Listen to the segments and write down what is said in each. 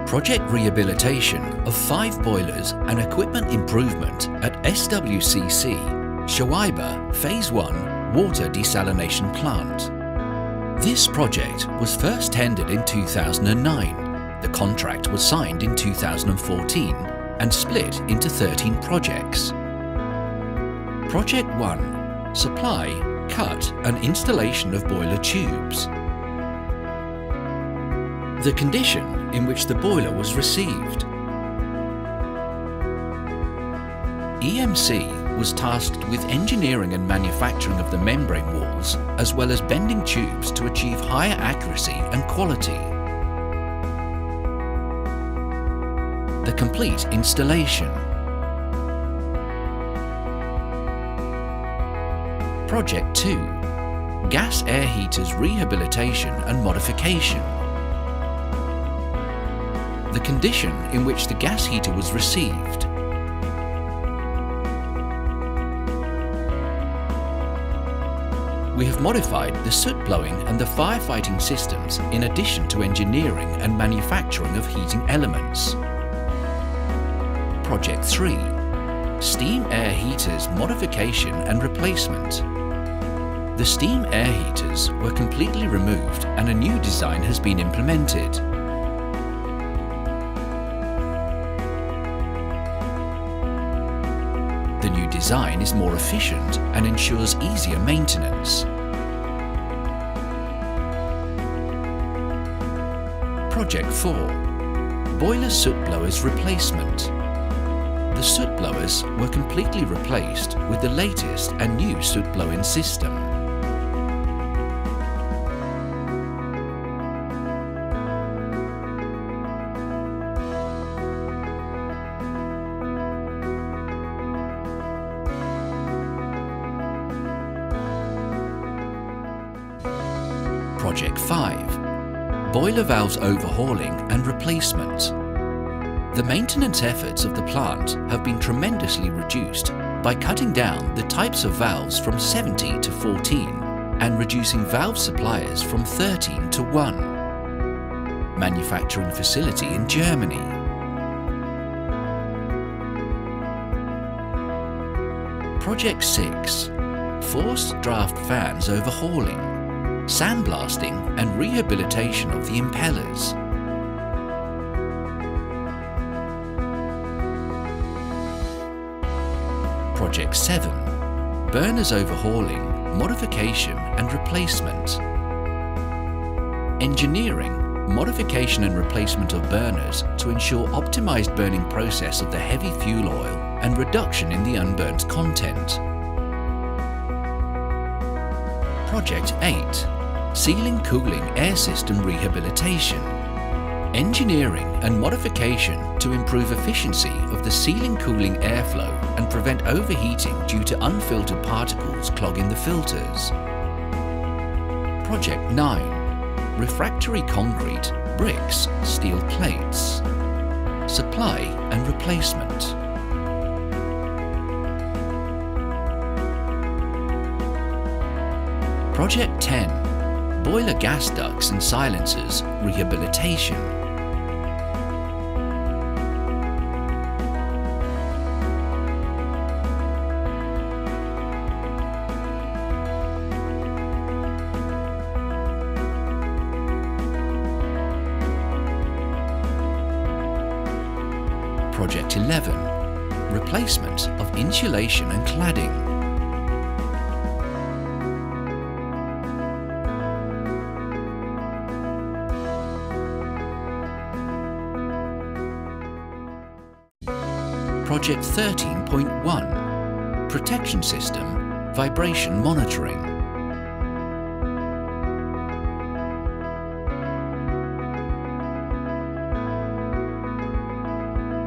Project rehabilitation of 5 boilers and equipment improvement at SWCC, Shoaiba Phase 1 Water Desalination Plant. This project was first tendered in 2009. The contract was signed in 2014 and split into 13 projects. Project 1: Supply, cut and installation of boiler tubes. The condition in which the boiler was received. EMC was tasked with engineering and manufacturing of the membrane walls, as well as bending tubes to achieve higher accuracy and quality. The complete installation. Project 2: Gas air heaters rehabilitation and modification. The condition in which the gas heater was received. We have modified the soot blowing and the firefighting systems in addition to engineering and manufacturing of heating elements. Project 3: Steam air heaters modification and replacement. The steam air heaters were completely removed and a new design has been implemented. The new design is more efficient and ensures easier maintenance. Project 4: Boiler soot blowers replacement. The soot blowers were completely replaced with the latest and new soot blowing system. Project 5: Boiler valves overhauling and replacement. The maintenance efforts of the plant have been tremendously reduced by cutting down the types of valves from 70 to 14 and reducing valve suppliers from 13 to 1. Manufacturing facility in Germany. Project 6: Forced draft fans overhauling, sandblasting and rehabilitation of the impellers. Project 7: Burners overhauling, modification and replacement. Engineering, modification and replacement of burners to ensure optimized burning process of the heavy fuel oil and reduction in the unburnt content. Project 8: Sealing cooling air system rehabilitation. Engineering and modification to improve efficiency of the sealing cooling airflow and prevent overheating due to unfiltered particles clogging the filters. Project 9: Refractory concrete, bricks, steel plates. Supply and replacement. Project 10: Boiler gas ducts and silencers rehabilitation. Project 11: Replacement of insulation and cladding. Project 13.1: Protection System, Vibration Monitoring.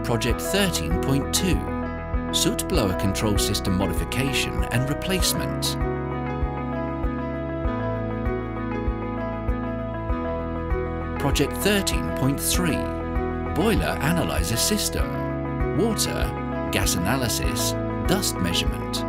Project 13.2: Soot Blower Control System Modification and Replacement. Project 13.3: Boiler Analyzer System, Water, Gas Analysis, Dust Measurement.